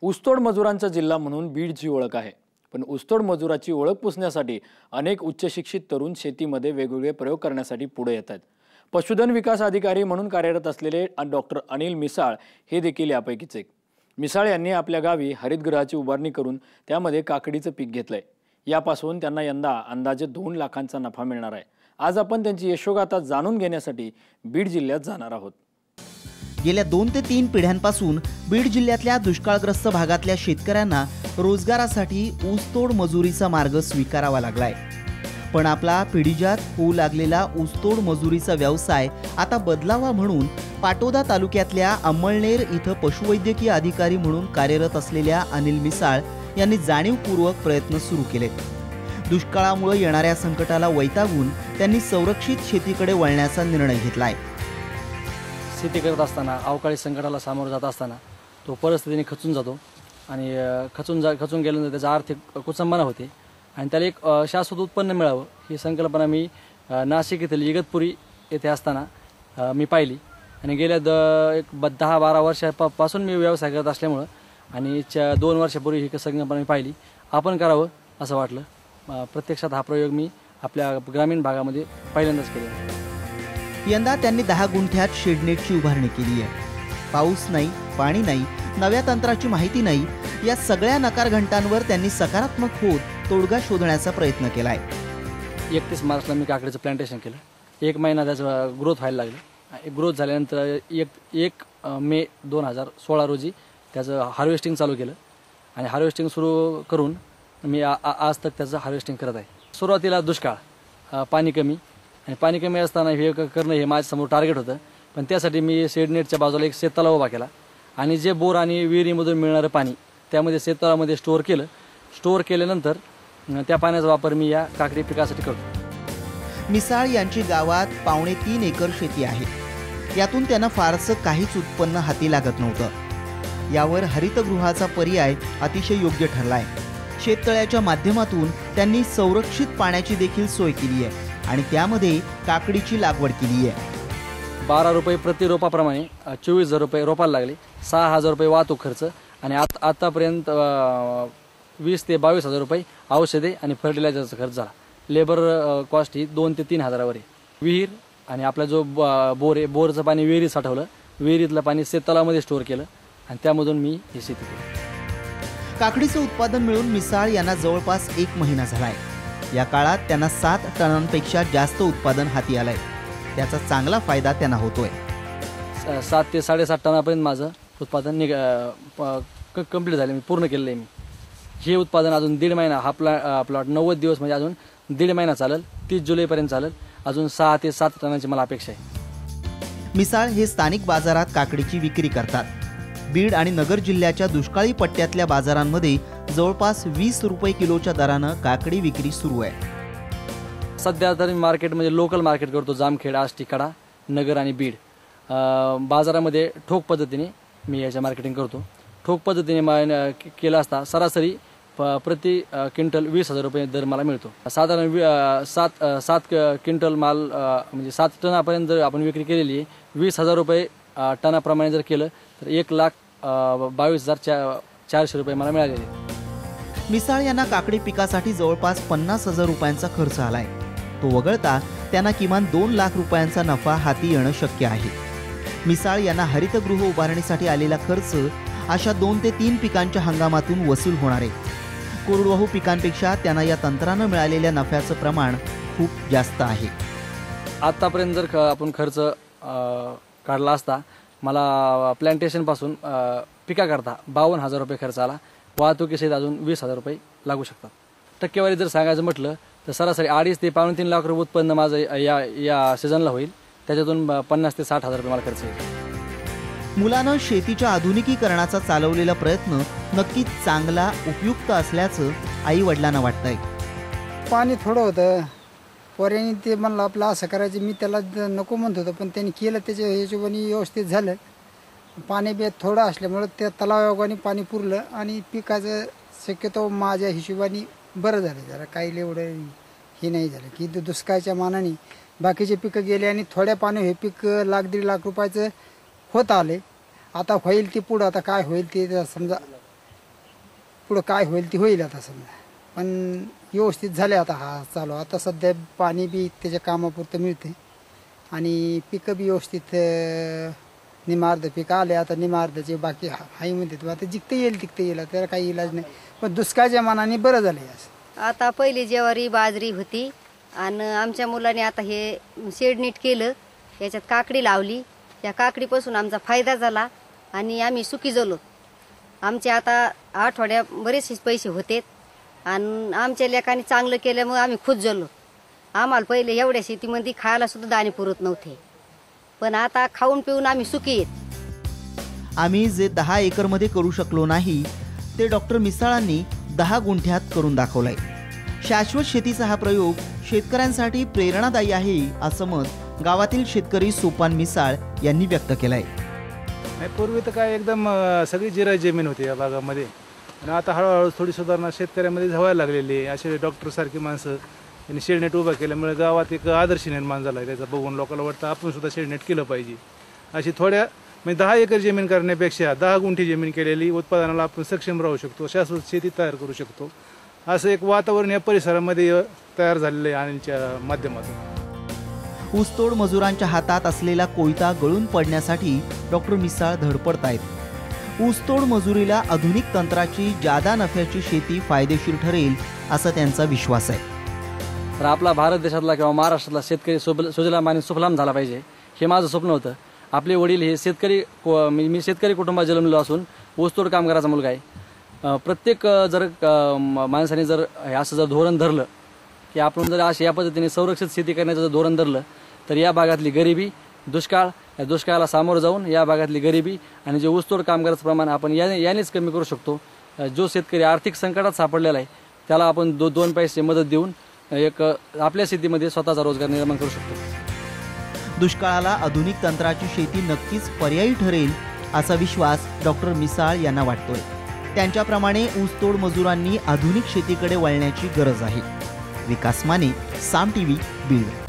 ऊसतोड मजुरांचा जिल्हा म्हणून बीडची ओळख आहे। पण ऊसतोड मजुराची ओळख पुसण्यासाठी अनेक उच्चशिक्षित तरुण शेतीमध्ये वेगवेगळे प्रयोग करण्यासाठी पुढे येतात। पशुधन विकास अधिकारी म्हणून कार्यरत असलेले डॉक्टर अनिल मिसाळ हे देखील यापैकीच एक। मिसाळ यांनी आपल्या गावी हरितगृहाची उभारणी करून त्यामध्ये काकडीचं पीक घेतलंय। यापासून त्यांना यंदा अंदाजे 2 लाखांचा नफा मिळणार आहे। आज आपण त्यांची यशोगाथा जाणून घेण्यासाठी बीड जिल्ह्यात जाणार आहोत। गेल्या 2 ते 3 पिढ्यांपासून बीड जिल्ह्यातल्या दुष्काळग्रस्त भागातल्या शेतकऱ्यांना रोजगारासाठी ऊसतोड मजुरीचा मार्ग स्वीकारावा लागलाय। पण आपला पिढीजात होऊ लागलेला ऊसतोड मजुरीचा व्यवसाय आता बदलावा म्हणून पाटोदा तालुक्यातल्या अंमळनेर इथं पशुवैद्यकीय अधिकारी म्हणून कार्यरत असलेल्या अनिल मिसाळ यांनी जाणीवपूर्वक प्रयत्न सुरू केलेत। दुष्काळामुळे येणाऱ्या संकटाला वैतागून त्यांनी संरक्षित शेतीकडे वळण्याचा निर्णय घेतलाय। शेती करत असताना अवकाळी संकटाला सामोरं जात असताना तो परिस्थितीने खचून जातो आणि खचून गेल्यानंतर त्याचा आर्थिक कुचंबना होते आणि त्याला एक शाश्वत उत्पन्न मिळावं ही संकल्पना मी नाशिक येथील इगतपुरी येथे असताना मी पाहिली आणि गेल्या 10-12 वर्षापासून मी व्यवसाय करत असल्यामुळं आणि 2 वर्षापूर्वी ही संकल्पना मी पाहिली, आपण करावं असं वाटलं। प्रत्यक्षात हा प्रयोग मी आपल्या ग्रामीण भागामध्ये पहिल्यांदाच केला। यंदा त्यांनी 10 गुंठ्यात शेडनेटची उभारणी केली आहे। पाऊस नाही, पाणी नाही, नव्या तंत्राची माहिती नाही, या सगळ्या नकार घंटांवर त्यांनी सकारात्मक होत तोडगा शोधण्याचा प्रयत्न केलाय। 31 मार्चला मी काकडीचं प्लांटेशन केलं। 1 महिना त्याचं ग्रोथ व्हायला लागलं। ग्रोथ झाल्यानंतर 1 मे 2016 रोजी त्याचं हार्वेस्टिंग चालू केलं आणि हार्वेस्टिंग सुरू करून मी आज तक त्याचं हार्वेस्टिंग करत आहे। सुरुवातीला दुष्काळ, पाणी कमी आणि पाणी कमी असताना हे करणं हे माझ्यासमोर टार्गेट होतं। पण त्यासाठी मी शेडनेटच्या बाजूला एक शेततलाव उभा केला आणि जे बोर आणि विहिरीमधून मिळणारं पाणी त्यामध्ये शेततळामध्ये स्टोअर केल्यानंतर त्या पाण्याचा वापर मी या काकडी पिकासाठी करतो। मिसाळ यांची गावात 3.25 एकर शेती आहे। यातून त्यांना फारसं काहीच उत्पन्न हाती लागत नव्हतं। यावर हरितगृहाचा पर्याय अतिशय योग्य ठरलाय। शेततळ्याच्या माध्यमातून त्यांनी संरक्षित पाण्याची देखील सोय केली आहे आणि त्यामध्ये काकडीची लागवड केली आहे। 12 रुपये प्रति रोपाप्रमाणे 24,000 रुपये रोपाला लागले, 6,000 रुपये वाहतूक खर्च आणि आतापर्यंत 20,000 ते 22,000 रुपये औषधे आणि फर्टिलायझरचा खर्च झाला। लेबर कॉस्ट ही 2 ते 3 हजारावर आहे। विहीर आणि आपला जो बोर आहे, बोरचं पाणी विहिरीत साठवलं, विहिरीतलं पाणी शेततळामध्ये स्टोअर केलं आणि त्यामधून मी ही शेती केली। काकडीचं उत्पादन मिळून मिसाळ यांना जवळपास 1 महिना झालाय। या काळात त्यांना 7 टनांपेक्षा जास्त उत्पादन हाती आलंय। त्याचा चांगला फायदा त्यांना होतोय। 7 ते 7.5 टनापर्यंत माझं उत्पादन कंप्लीट झालं, मी पूर्ण केलेलं आहे। मी हे उत्पादन अजून 1.5 महिना, हा प्लॉट 90 दिवस म्हणजे अजून 1.5 महिना चालेल, 30 जुलैपर्यंत चालेल। अजून 6 ते 7 टनांची मला अपेक्षा आहे। मिसाळ हे स्थानिक बाजारात काकडीची विक्री करतात। बीड आणि नगर जिल्ह्याच्या दुष्काळी पट्ट्यातल्या बाजारांमध्ये जवळपास 20 रुपये किलोच्या दरानं काकडी विक्री सुरू आहे। सध्या तर मार्केटमध्ये लोकल मार्केट करतो, जामखेड, आष्टी, कडा, नगर आणि बीड बाजारामध्ये ठोक पद्धतीने मी याच्या मार्केटिंग करतो। ठोक पद्धतीने केला असता सरासरी प्रति क्विंटल 20,000 रुपये दर मला मिळतो। साधारण 7 क्विंटल माल म्हणजे 7 टनापर्यंत जर आपण विक्री केलेली आहे, 20,000 रुपये टनाप्रमाणे जर केलं तर 1,22,400 रुपये मला मिळालेले। मिसाळ यांना काकडी पिकासाठी जवळपास 50,000 रुपयांचा खर्च आलाय। तो वगळता त्यांना किमान 2 लाख रुपयांचा नफा हाती येणं शक्य आहे। मिसाळ यांना हरितगृह उभारणीसाठी आलेला खर्च अशा 2 ते 3 पिकांच्या हंगामातून वसूल होणार आहे। कोरडवाहू पिकांपेक्षा त्यांना या तंत्रानं मिळालेल्या नफ्याचं प्रमाण खूप जास्त आहे। आतापर्यंत जर आपण खर्च काढला असता, मला प्लांटेशनपासून पिकाकरता 52,000 रुपये खर्च आला। वाहतुकीसहित अजून 20,000 रुपये लागू शकतात। टक्केवारी जर सांगायचं म्हटलं तर सरासरी 2.5 ते 3.5 लाख रुपये उत्पन्न माझं या सीझनला होईल। त्याच्यातून 50,000 ते 60,000 रुपये मला खर्च येईल। मुलानं शेतीच्या आधुनिकीकरणाचा चालवलेला प्रयत्न नक्कीच चांगला उपयुक्त असल्याचं आई वडिलांना वाटतंय। पाणी थोडं होतं, पोऱ्याने ते म्हणलं आपलं असं करायचं, मी त्याला नको म्हणत होतो, पण त्यांनी केलं, त्याच्या हिशोबाने व्यवस्थित झालं। पाणी बी थोडं असल्यामुळं त्या तलावायोगाने पाणी पुरलं आणि पिकाचं शक्यतो माझ्या हिशोबाने बरं झालं। जरा काही एवढं हे नाही झालं की दुष्काळच्या मानाने बाकीचे पिकं गेले आणि थोड्या पाणी हे पीक 1,00,000-1.5 लाख रुपयाचं होत आले। आता होईल ते पुढं, आता काय होईल ते समजा पुढं काय होईल ते होईल आता समजा, पण व्यवस्थित झाले आता हा चालू. आता सध्या पाणी बी त्याच्या कामापुरतं मिळते आणि पिकं बी व्यवस्थित निमार्ध पिकं आले. आता निमार्धाचे बाकी हाही म्हणते आता जिकते येईल तिकते येईल, त्याला काही इलाज नाही. पण दुष्काळच्या मानाने बरं झालं असं. आता पहिली ज्वारी बाजरी होती आणि आमच्या मुलाने आता हे शेड नीट केलं, याच्यात काकडी लावली. या काकडीपासून आमचा फायदा झाला आणि आम्ही सुखी झालो. आमचे आता आठवड्या बरेचसे पैसे होते आणि आमच्या लेकाने चांगलं केल्यामुळे आम्ही खुश झालो. आम्हाला पहिले एवढ्या शेतीमध्ये खायला सुद्धा दाणे पुरत नव्हते, पण आता खाऊन पिऊन आम्ही सुखी आहेत. आम्ही जे 10 एकरमध्ये करू शकलो नाही ते डॉक्टर मिसाळांनी 10 गुंठ्यात करून दाखवलंय. शाश्वत शेतीचा हा प्रयोग शेतकऱ्यांसाठी प्रेरणादायी आहे असं मत गावातील शेतकरी सोपान मिसाळ यांनी व्यक्त केलंय. पूर्वी तर काय एकदम सगळी जिरायत जमीन होती या भागामध्ये आणि आता हळूहळू थोडी सुधारणा शेतकऱ्यामध्ये व्हायला लागलेली आहे. असे डॉक्टरसारखी माणसं यांनी शेडनेट उभा केल्यामुळे गावात एक आदर्श निर्माण झाला आहे. त्याचा बघून लोकांना वाटतं आपण सुद्धा शेडनेट केलं पाहिजे. अशी थोड्या म्हणजे 10 एकर जमीन करण्यापेक्षा 10 गुंठी जमीन केलेली उत्पादनाला आपण सक्षम राहू शकतो, शाश्वत शेती तयार करू शकतो. असं एक वातावरण या परिसरामध्ये तयार झालेलं आहे आणीच्या माध्यमातून. ऊसतोड मजुरांच्या हातात असलेला कोयता गळून पडण्यासाठी डॉक्टर मिसाळ धडपडतायत. ऊसतोड मजुरीला आधुनिक तंत्राची जादा नफ्याची शेती फायदेशीर ठरेल असा त्यांचा विश्वास आहे. तर आपला भारत देशातला किंवा महाराष्ट्रातला शेतकरी सुजलाम आणि सुफलाम झाला पाहिजे हे माझं स्वप्न होतं. आपले वडील हे शेतकरी, मी शेतकरी कुटुंबात जन्मलेलो असून ऊसतोड कामगाराचा मुलगा आहे. प्रत्येक जर माणसाने जर असं जर धोरण धरलं की आपण जर अशा या पद्धतीने संरक्षित शेती करण्याचं जर धोरण धरलं तर या भागातली गरिबी, दुष्काळ, या दुष्काळाला सामोरं जाऊन या भागातली गरिबी आणि जे ऊसतोड कामगाराचं प्रमाण आपण यानेच कमी करू शकतो. जो शेतकरी आर्थिक संकटात सापडलेला आहे त्याला आपण 2 पैसे मदत देऊन एक आपल्या शेतीमध्ये स्वतःचा रोजगार निर्माण करू शकतो. दुष्काळाला आधुनिक तंत्राची शेती नक्कीच पर्यायी ठरेल असा विश्वास डॉक्टर मिसाळ यांना वाटतोय. त्यांच्याप्रमाणे ऊसतोड मजुरांनी आधुनिक शेतीकडे वळण्याची गरज आहे. विकास माने, साम टीव्ही, बीड.